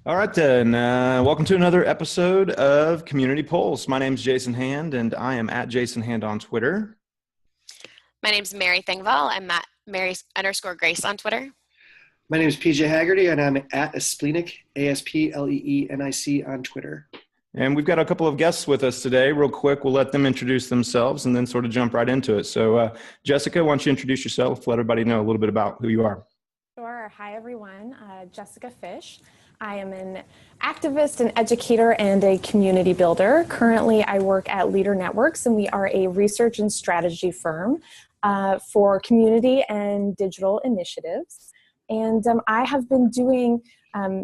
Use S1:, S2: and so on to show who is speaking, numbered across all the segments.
S1: All right, then. Welcome to another episode of Community Pulse. My name is Jason Hand, and I am at Jason Hand on Twitter.
S2: My name's Mary Thengvall. I'm at Mary_Grace on Twitter.
S3: My name is PJ Hagerty, and I'm at Asplenic, ASPLEENIC on Twitter.
S1: And we've got a couple of guests with us today. Real quick, we'll let them introduce themselves and then sort of jump right into it. So, Jessica, why don't you introduce yourself? Let everybody know a little bit about who you are.
S4: Sure. Hi, everyone. Jessica Fish. I am an activist, an educator, and a community builder. Currently, I work at Leader Networks, and we are a research and strategy firm for community and digital initiatives. And I have been doing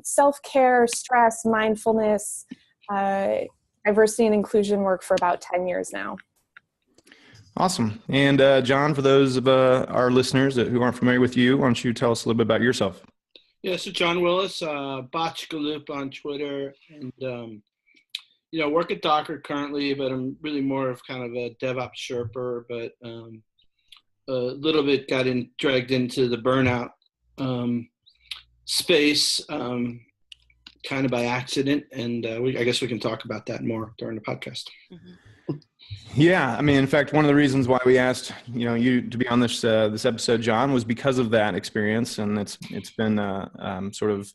S4: self-care, stress, mindfulness, diversity and inclusion work for about 10 years now.
S1: Awesome. And John, for those of our listeners who aren't familiar with you, why don't you tell us a little bit about yourself?
S5: Yeah, so John Willis, Botchgaloop on Twitter, and work at Docker currently, but I'm really more of kind of a DevOps Sherpa, but a little bit dragged into the Burnout space, kind of by accident, and I guess we can talk about that more during the podcast.
S2: Mm-hmm.
S1: Yeah, I mean, in fact, one of the reasons why we asked you to be on this episode, John, was because of that experience, and it's been sort of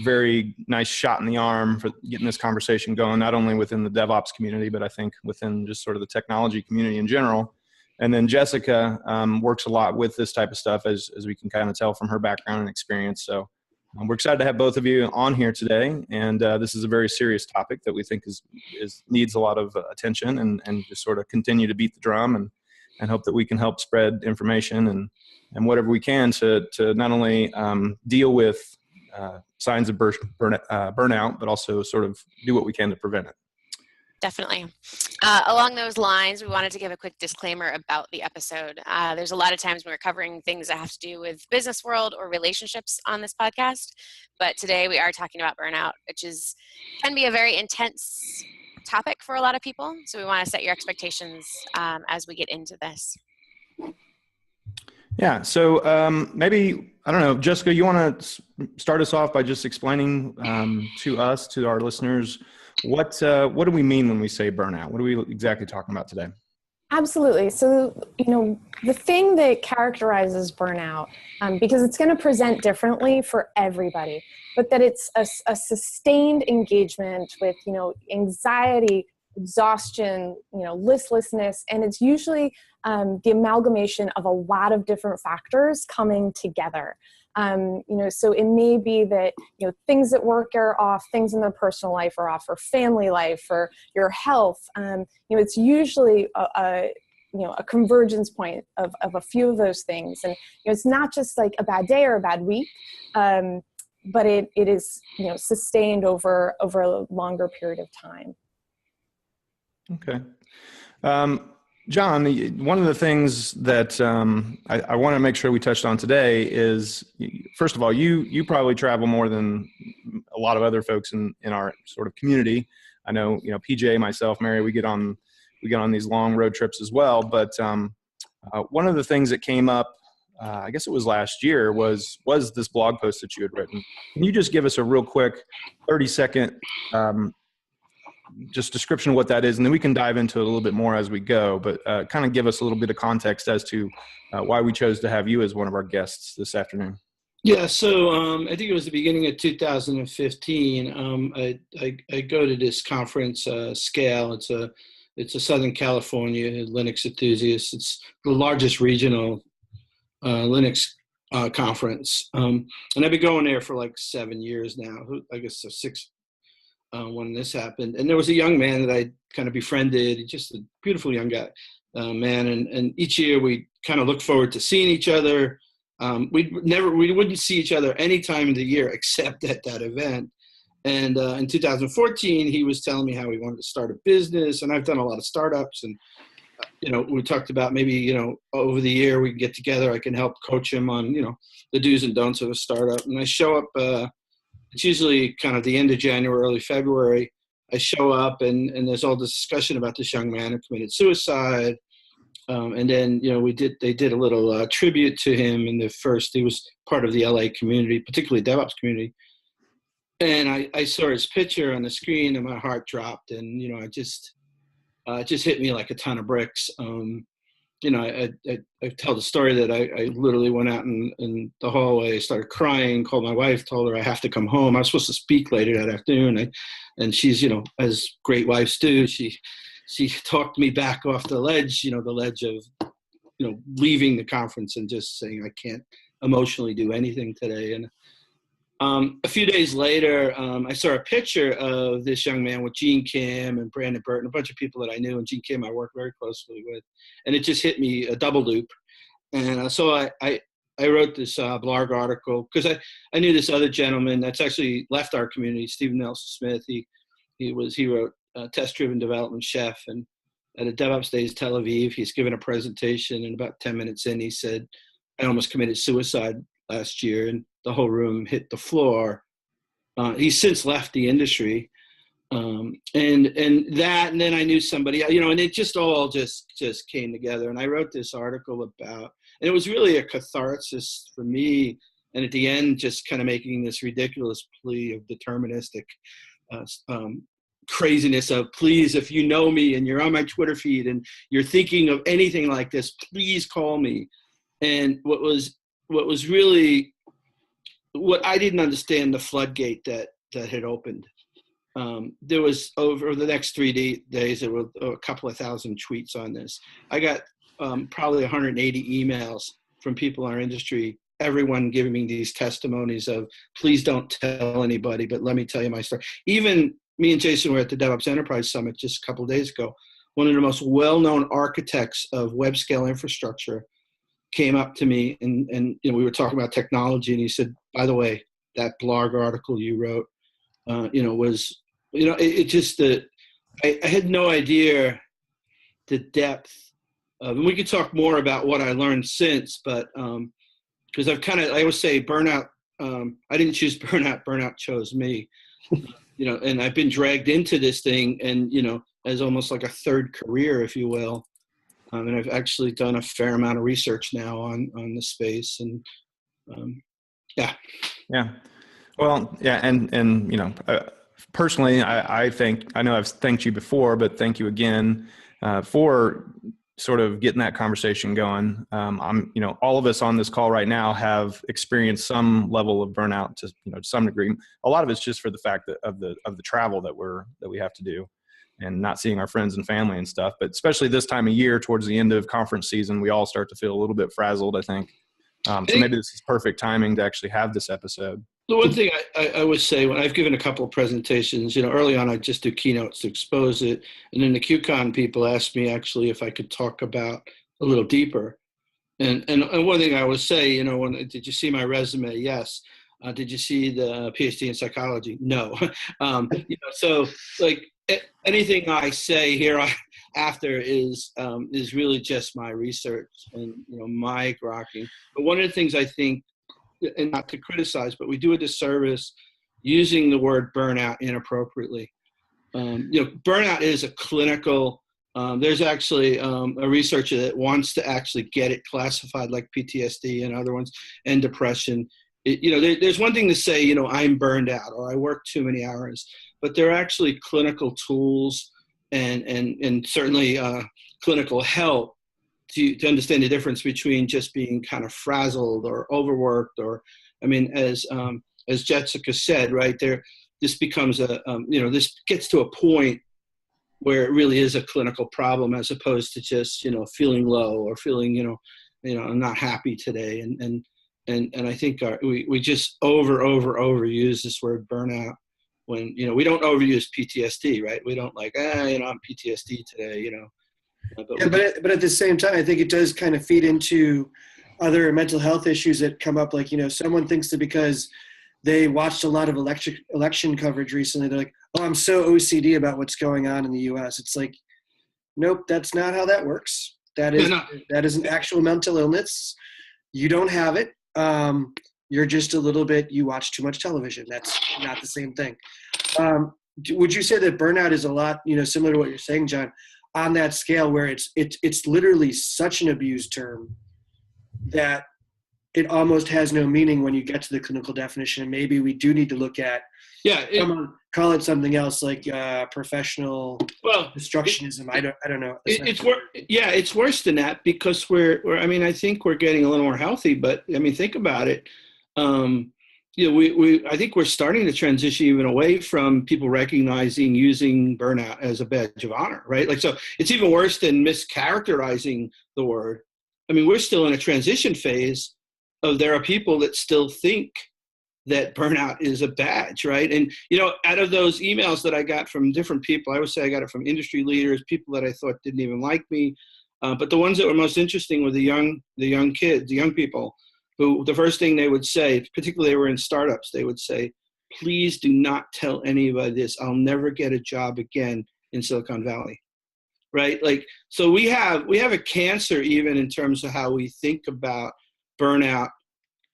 S1: very nice shot in the arm for getting this conversation going, not only within the DevOps community, but I think within just sort of the technology community in general. And then Jessica works a lot with this type of stuff, as we can kind of tell from her background and experience. So we're excited to have both of you on here today, and this is a very serious topic that we think needs a lot of attention, and just sort of continue to beat the drum and hope that we can help spread information and whatever we can to not only deal with signs of burnout, but also sort of do what we can to prevent it.
S2: Definitely. Along those lines, we wanted to give a quick disclaimer about the episode. There's a lot of times when we're covering things that have to do with business world or relationships on this podcast, but today we are talking about burnout, which can be a very intense topic for a lot of people. So we want to set your expectations as we get into this.
S1: Yeah. So maybe, I don't know, Jessica, you want to start us off by just explaining to us, to our listeners, what do we mean when we say burnout? What are we exactly talking about today?
S4: Absolutely. So, the thing that characterizes burnout, because it's going to present differently for everybody, but that it's a sustained engagement with, anxiety, exhaustion, listlessness, and it's usually the amalgamation of a lot of different factors coming together. So it may be that, things at work are off, things in their personal life are off, or family life, or your health. It's usually a convergence point of a few of those things. And, it's not just like a bad day or a bad week, but it is, sustained over a longer period of time.
S1: Okay. John, one of the things that I want to make sure we touched on today is, first of all, you probably travel more than a lot of other folks in our sort of community. I know, PJ, myself, Mary, we get on these long road trips as well. But one of the things that came up, I guess it was last year, was this blog post that you had written. Can you just give us a real quick 30-second just description of what that is, and then we can dive into it a little bit more as we go, but kind of give us a little bit of context as to why we chose to have you as one of our guests this afternoon.
S5: Yeah, so I think it was the beginning of 2015. I go to this conference, Scale. It's a Southern California Linux enthusiast. It's the largest regional Linux conference, and I've been going there for like 7 years now. I guess so 6. When this happened, and there was a young man that I kind of befriended, just a beautiful young guy, man. And each year we kind of looked forward to seeing each other. We wouldn't see each other any time of the year except at that event. And in 2014, he was telling me how he wanted to start a business, and I've done a lot of startups, and we talked about maybe over the year we can get together. I can help coach him on the do's and don'ts of a startup. And I show up. It's usually kind of the end of January, early February. I show up and there's all this discussion about this young man who committed suicide. And then, they did a little tribute to him he was part of the LA community, particularly DevOps community. And I saw his picture on the screen, and my heart dropped. And it just hit me like a ton of bricks. I tell the story that I literally went out in the hallway, started crying, called my wife, told her I have to come home. I was supposed to speak later that afternoon. And she's, as great wives do, she talked me back off the ledge, the ledge of, leaving the conference and just saying, I can't emotionally do anything today. And a few days later, I saw a picture of this young man with Gene Kim and Brandon Burton, a bunch of people that I knew, and Gene Kim I worked very closely with, and it just hit me a double loop. And so I wrote this blog article because I knew this other gentleman that's actually left our community, Stephen Nelson Smith. He wrote Test-Driven Development Chef, and at a DevOps Days Tel Aviv, he's given a presentation, and about 10 minutes in, he said, I almost committed suicide last year, and the whole room hit the floor. He's since left the industry, and then I knew somebody, and it just all just came together. And I wrote this article about, and it was really a catharsis for me. And at the end, just kind of making this ridiculous plea of deterministic craziness of, please, if you know me and you're on my Twitter feed and you're thinking of anything like this, please call me. And what was really, what I didn't understand, the floodgate that had opened. There was, over the next 3 days, there were a couple of thousand tweets on this. I got probably 180 emails from people in our industry, everyone giving me these testimonies of, please don't tell anybody, but let me tell you my story. Even me and Jason were at the DevOps Enterprise Summit just a couple of days ago. One of the most well-known architects of web scale infrastructure came up to me, and we were talking about technology, and he said, by the way, that blog article you wrote, was, it just, I had no idea the depth of, and we could talk more about what I learned since, but because I always say burnout, I didn't choose burnout chose me, and I've been dragged into this thing, and, as almost like a third career, if you will. And I've actually done a fair amount of research now on the space, and yeah.
S1: Well, yeah, and personally, I know I've thanked you before, but thank you again for sort of getting that conversation going. All of us on this call right now have experienced some level of burnout to some degree. A lot of it's just for the fact that of the travel that we have to do, and not seeing our friends and family and stuff. But especially this time of year, towards the end of conference season, we all start to feel a little bit frazzled, I think. So maybe this is perfect timing to actually have this episode.
S5: The one thing I would say, when I've given a couple of presentations, early on I just do keynotes to expose it. And then the QCon people asked me actually if I could talk about a little deeper. And one thing I would say, did you see my resume? Yes. Did you see the PhD in psychology? No. So like, anything I say here after is really just my research and my grokking. But one of the things I think, and not to criticize, but we do a disservice using the word burnout inappropriately. Burnout is a clinical. There's actually a researcher that wants to actually get it classified like PTSD and other ones, and depression. There's one thing to say, I'm burned out or I work too many hours. But there are actually clinical tools and certainly clinical help to understand the difference between just being kind of frazzled or overworked, or, as Jessica said, right there, this becomes this gets to a point where it really is a clinical problem, as opposed to just, feeling low or feeling, I'm not happy today. And I think we just overuse this word burnout. When, we don't overuse PTSD, right? We don't like, I'm PTSD today,
S3: But at the same time, I think it does kind of feed into other mental health issues that come up. Like, someone thinks that because they watched a lot of election coverage recently, they're like, oh, I'm so OCD about what's going on in the U.S. It's like, nope, that's not how that works. That is an actual mental illness. You don't have it. You're just a little bit, you watch too much television. That's not the same thing. Would you say that burnout is a lot, similar to what you're saying, John, on that scale where it's literally such an abused term that it almost has no meaning when you get to the clinical definition? And maybe we do need to look at
S5: Yeah.
S3: Call it something else, like professional destructionism. I don't know.
S5: It's worse than that, because I think we're getting a little more healthy, but I mean, think about it. I think we're starting to transition even away from people recognizing using burnout as a badge of honor, right? Like, so it's even worse than mischaracterizing the word. I mean, we're still in a transition phase of, there are people that still think that burnout is a badge, right? And, out of those emails that I got from different people, I would say I got it from industry leaders, people that I thought didn't even like me. But the ones that were most interesting were the young kids, the young people, who the first thing they would say, particularly they were in startups, they would say, please do not tell anybody this. I'll never get a job again in Silicon Valley, right? Like, so we have a cancer even in terms of how we think about burnout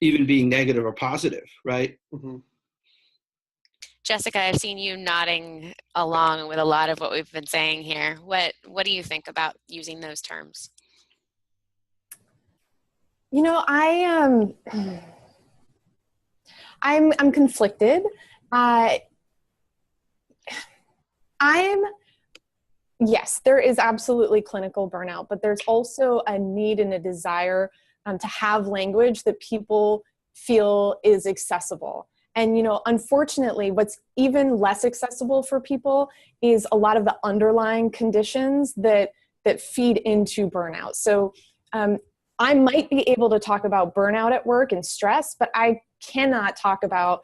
S5: even being negative or positive, right?
S3: Mm-hmm.
S2: Jessica, I've seen you nodding along with a lot of what we've been saying here. What do you think about using those terms?
S4: I'm conflicted. Yes, there is absolutely clinical burnout, but there's also a need and a desire to have language that people feel is accessible. And, unfortunately, what's even less accessible for people is a lot of the underlying conditions that feed into burnout. So I might be able to talk about burnout at work and stress, but I cannot talk about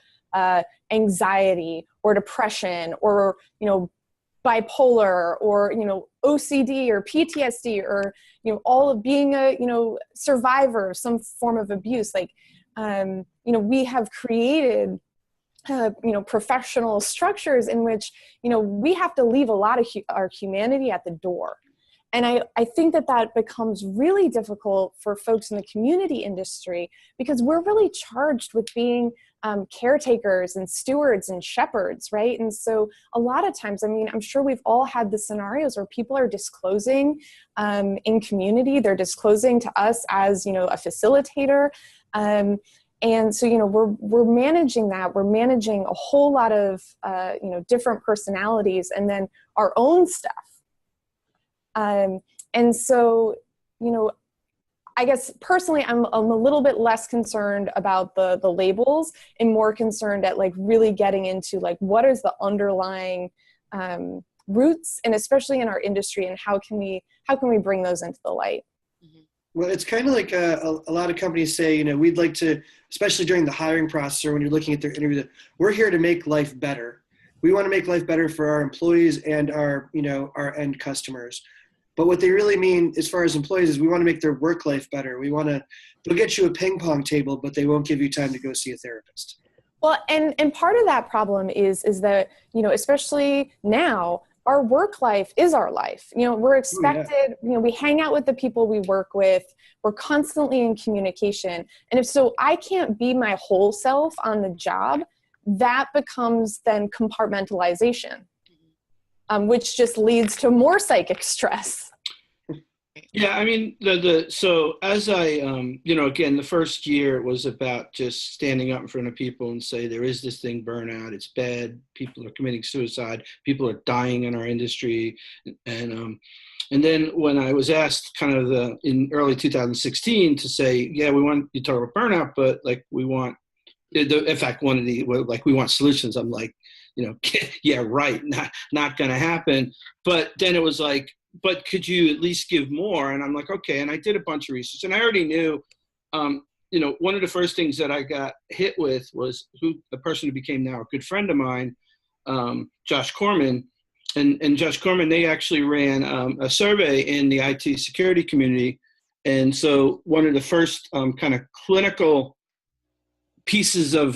S4: anxiety or depression or, bipolar or, OCD or PTSD or, all of being a, survivor of some form of abuse. Like, we have created, professional structures in which, we have to leave a lot of our humanity at the door. And I think that becomes really difficult for folks in the community industry, because we're really charged with being caretakers and stewards and shepherds, right? And so a lot of times, I'm sure we've all had the scenarios where people are disclosing in community, they're disclosing to us as, a facilitator. And so, we're managing that. We're managing a whole lot of, different personalities and then our own stuff. And so, I guess personally, I'm a little bit less concerned about the labels and more concerned at like really getting into like, what is the underlying roots, and especially in our industry, and how can we bring those into the light?
S3: Well, it's kind of like a lot of companies say, we'd like to, especially during the hiring process or when you're looking at their interview, that we're here to make life better. We want to make life better for our employees and our end customers. But what they really mean as far as employees is we want to make their work life better. They'll get you a ping pong table, but they won't give you time to go see a therapist.
S4: Well, and part of that problem is that, especially now, our work life is our life. We're expected, we hang out with the people we work with. We're constantly in communication. And if I can't be my whole self on the job, that becomes then compartmentalization, which just leads to more psychic stress.
S5: Yeah, so as I, again, the first year was about just standing up in front of people and say, there is this thing, burnout, it's bad, people are committing suicide, people are dying in our industry. And then when I was asked kind of in early 2016 to say, yeah, we want you to talk about burnout, but like we want, in fact, we want solutions. I'm like, yeah, right, not going to happen. But then it was like, but could you at least give more? And I'm like, okay. And I did a bunch of research, and I already knew, one of the first things that I got hit with was the person who became now a good friend of mine, Josh Corman. And Josh Corman, they actually ran a survey in the IT security community. And so one of the first kind of clinical pieces of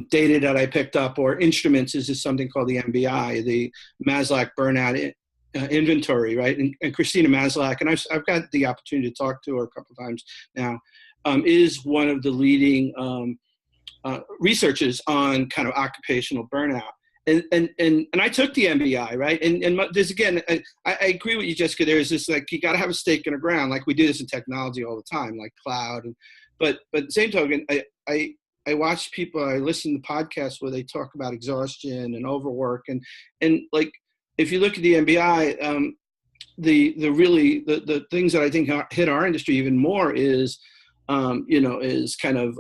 S5: data that I picked up, or instruments, is something called the MBI, the Maslach Burnout Inventory, right? And Christina Maslach, and I've got the opportunity to talk to her a couple of times now, is one of the leading researchers on kind of occupational burnout. And I took the MBI, right? And there's, again, I agree with you, Jessica. There's this, like, you got to have a stake in the ground. Like we do this in technology all the time, like cloud. But at the same token, I I watch people, I listen to podcasts where they talk about exhaustion and overwork, and like, if you look at the MBI, the things that I think hit our industry even more is, is kind of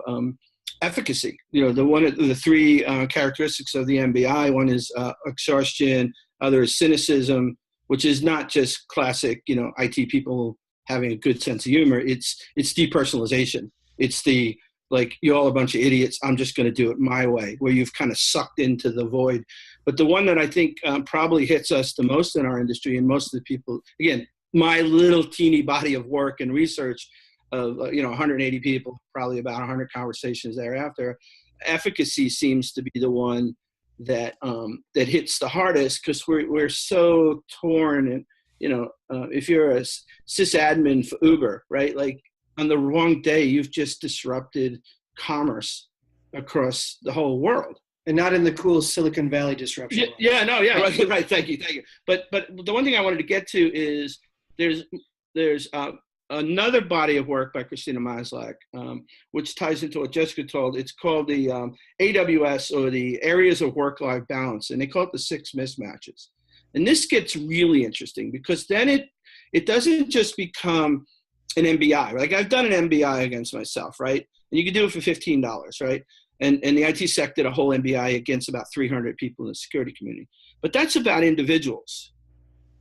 S5: efficacy. The three characteristics of the MBI. One is exhaustion, other is cynicism, which is not just classic, IT people having a good sense of humor. It's depersonalization. It's the, like, you're all a bunch of idiots, I'm just going to do it my way, where you've kind of sucked into the void. But the one that I think probably hits us the most in our industry, and most of the people, again, my little teeny body of work and research of 180 people, probably about 100 conversations thereafter, efficacy seems to be the one that that hits the hardest, because we're so torn. And if you're a sysadmin for Uber, right, like, on the wrong day, you've just disrupted commerce across the whole world.
S3: And not in the cool Silicon Valley disruption.
S5: Right. Thank you. But the one thing I wanted to get to is there's another body of work by Christina Maslach, which ties into what Jessica told. It's called the AWS, or the Areas of Work-Life Balance, and they call it the 6 mismatches. And this gets really interesting, because then it doesn't just become an MBI. Like, I've done an MBI against myself, right? And you can do it for $15, right? And the IT sec did a whole MBI against about 300 people in the security community. But that's about individuals.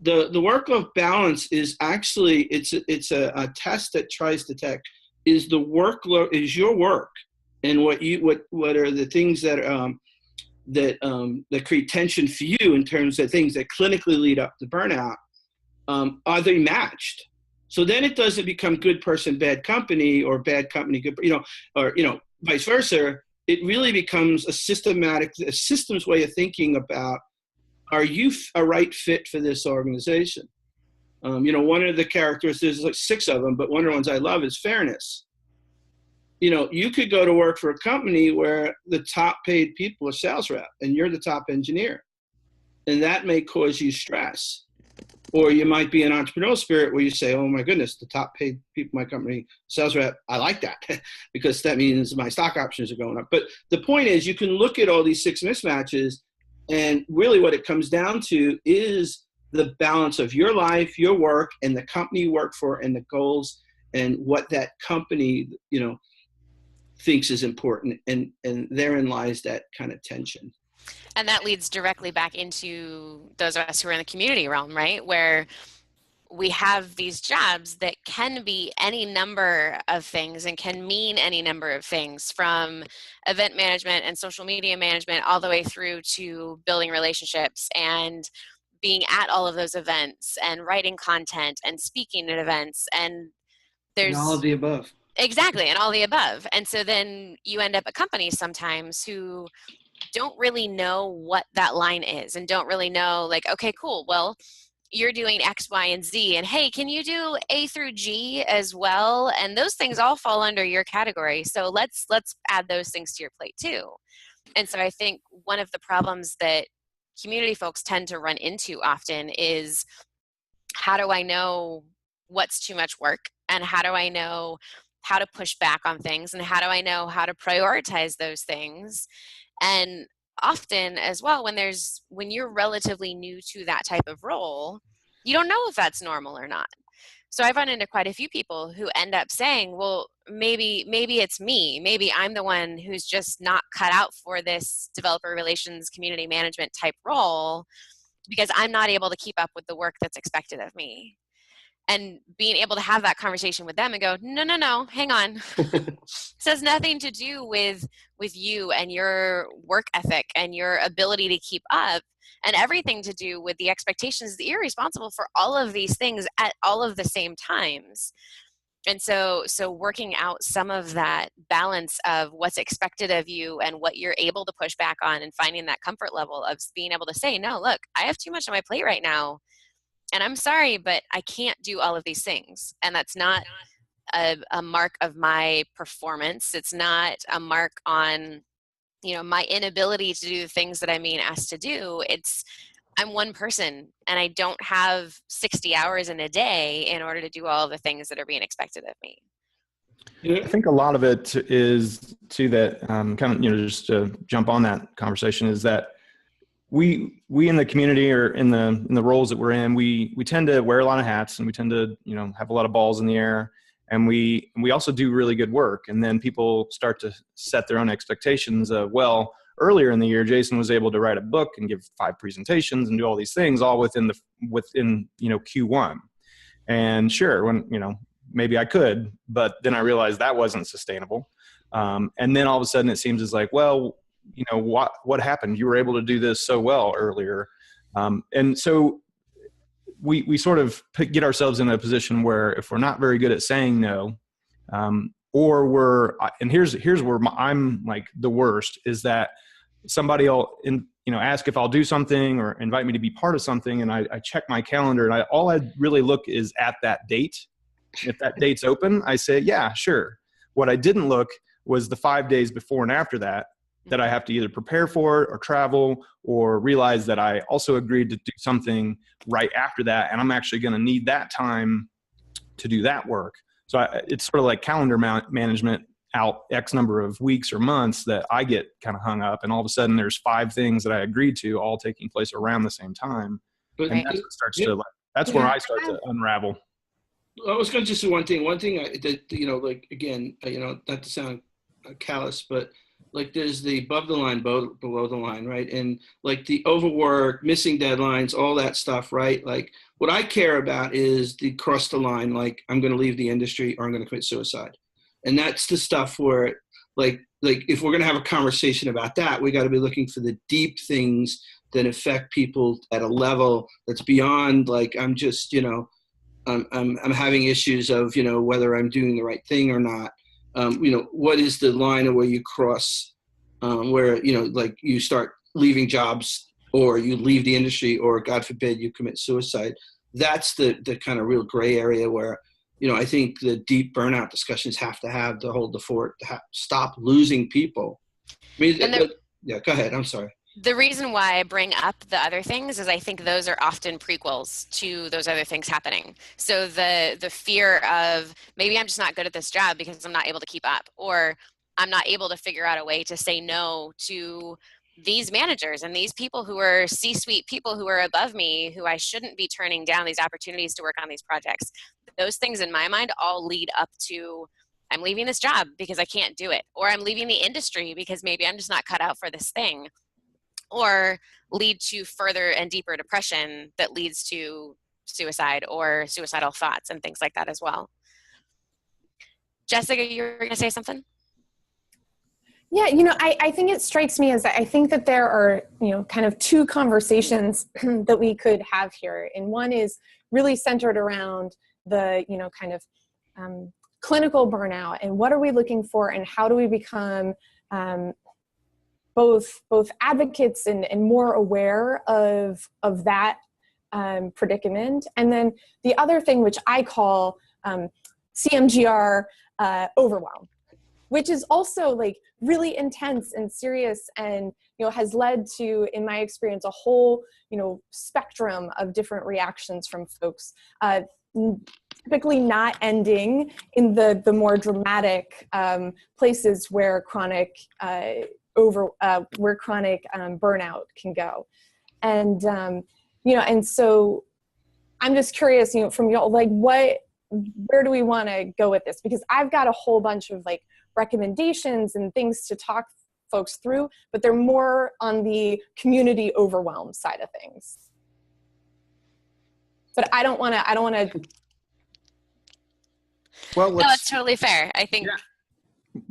S5: The work-life balance is actually, it's a test that tries to detect, is the workload, is your work, and what are the things that create tension for you in terms of things that clinically lead up to burnout, are they matched? So then it doesn't become good person, bad company, or bad company, good, or vice versa. It really becomes a systems way of thinking about, are you a right fit for this organization? One of the characteristics, there's like 6 of them, but one of the ones I love is fairness. You could go to work for a company where the top paid people are sales rep, and you're the top engineer, and that may cause you stress. Or you might be an entrepreneurial spirit where you say, oh my goodness, the top paid people in my company, sales rep, I like that because that means my stock options are going up. But the point is, you can look at all these 6 mismatches, and really what it comes down to is the balance of your life, your work, and the company you work for, and the goals, and what that company, thinks is important. And therein lies that kind of tension.
S2: And that leads directly back into those of us who are in the community realm, right? Where we have these jobs that can be any number of things and can mean any number of things, from event management and social media management all the way through to building relationships and being at all of those events and writing content and speaking at events. And there's
S3: all of the above.
S2: Exactly, and all the above. And so then you end up at companies sometimes who don't really know what that line is, and don't really know, like, okay, cool, well, you're doing X, Y, and Z, and hey, can you do A through G as well? And those things all fall under your category. So let's add those things to your plate too. And so I think one of the problems that community folks tend to run into often is, how do I know what's too much work? And how do I know how to push back on things? And how do I know how to prioritize those things? And often as well, when you're relatively new to that type of role, you don't know if that's normal or not. So I've run into quite a few people who end up saying, well, maybe it's me. Maybe I'm the one who's just not cut out for this developer relations, community management type role, because I'm not able to keep up with the work that's expected of me. And being able to have that conversation with them and go, no, hang on. This has nothing to do with you and your work ethic and your ability to keep up, and everything to do with the expectations that you're responsible for all of these things at all of the same times. And so working out some of that balance of what's expected of you and what you're able to push back on, and finding that comfort level of being able to say, no, look, I have too much on my plate right now. And I'm sorry, but I can't do all of these things. And that's not a mark of my performance. It's not a mark on, my inability to do the things that I'm being asked to do. I'm one person, and I don't have 60 hours in a day in order to do all the things that are being expected of me.
S5: Yeah.
S1: I think a lot of it is to that kind of, just to jump on that conversation, is that we in the community, or in the roles that we're in, we tend to wear a lot of hats, and we tend to, have a lot of balls in the air, and we also do really good work. And then people start to set their own expectations of, well, earlier in the year, Jason was able to write a book and give 5 presentations and do all these things all within Q1. And sure, when, maybe I could, but then I realized that wasn't sustainable. And then all of a sudden it seems as like, well, what happened? You were able to do this so well earlier. And so we sort of get ourselves in a position where if we're not very good at saying no, or and here's where I'm like the worst, is that somebody will ask if I'll do something or invite me to be part of something, and I check my calendar, and all I really look is at that date. If that date's open, I say, yeah, sure. What I didn't look was the 5 days before and after that I have to either prepare for it or travel, or realize that I also agreed to do something right after that, and I'm actually going to need that time to do that work. So it's sort of like calendar management out X number of weeks or months that I get kind of hung up, and all of a sudden there's 5 things that I agreed to all taking place around the same time.
S5: But
S1: and that's what starts to, that's where I start to unravel.
S5: I was going to just say one thing that, like, again, not to sound callous, but like there's the above the line, below the line, right? And like the overwork, missing deadlines, all that stuff, right? Like what I care about is the cross the line, like I'm going to leave the industry or I'm going to commit suicide. And that's the stuff where like if we're going to have a conversation about that, we got to be looking for the deep things that affect people at a level that's beyond like, I'm just, I'm having issues of, whether I'm doing the right thing or not. What is the line of where you cross, where, like you start leaving jobs or you leave the industry or God forbid you commit suicide. That's the kind of real gray area where, I think the deep burnout discussions have to hold the fort, to stop losing people. I mean, yeah, go ahead. I'm sorry.
S2: The reason why I bring up the other things is I think those are often prequels to those other things happening. So the fear of maybe I'm just not good at this job because I'm not able to keep up, or I'm not able to figure out a way to say no to these managers and these people who are C-suite people who are above me, who I shouldn't be turning down these opportunities to work on these projects. Those things in my mind all lead up to I'm leaving this job because I can't do it, or I'm leaving the industry because maybe I'm just not cut out for this thing, or lead to further and deeper depression that leads to suicide or suicidal thoughts and things like that as well. Jessica, you were going to say something?
S4: Yeah, I think it strikes me as I think that there are, kind of 2 conversations that we could have here. And one is really centered around the, kind of clinical burnout and what are we looking for and how do we become both advocates and more aware of that predicament. And then the other thing, which I call CMGR overwhelm, which is also like really intense and serious and, has led to, in my experience, a whole, spectrum of different reactions from folks, typically not ending in the more dramatic places where chronic burnout can go. And, and so I'm just curious, from y'all, like where do we want to go with this? Because I've got a whole bunch of like recommendations and things to talk folks through, but they're more on the community overwhelm side of things. But I don't want to.
S1: Well,
S2: no, it's totally fair. I think.
S1: Yeah.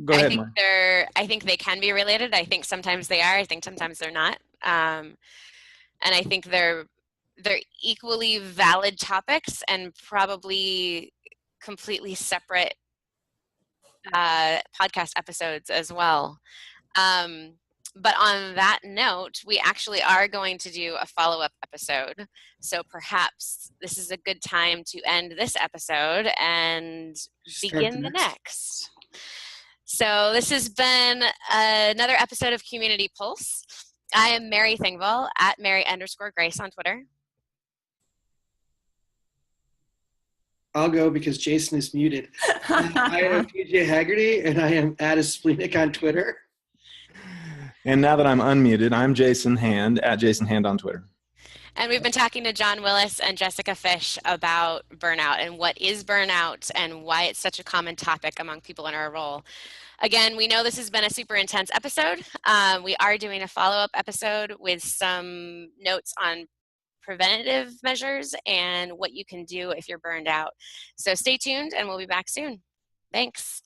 S1: Go ahead,
S2: I think they can be related. I think sometimes they are. I think sometimes they're not. And I think they're equally valid topics and probably completely separate podcast episodes as well. But on that note, we actually are going to do a follow-up episode. So perhaps this is a good time to end this episode and begin the next. So this has been another episode of Community Pulse. I am Mary Thengvall at Mary_Grace on Twitter.
S3: I'll go because Jason is muted. I am PJ Hagerty, and I am @splenic on Twitter.
S1: And now that I'm unmuted, I'm Jason Hand, @JasonHand on Twitter.
S2: And we've been talking to John Willis and Jessica Fish about burnout and what is burnout and why it's such a common topic among people in our role. Again, we know this has been a super intense episode. We are doing a follow-up episode with some notes on preventative measures and what you can do if you're burned out. So stay tuned and we'll be back soon. Thanks.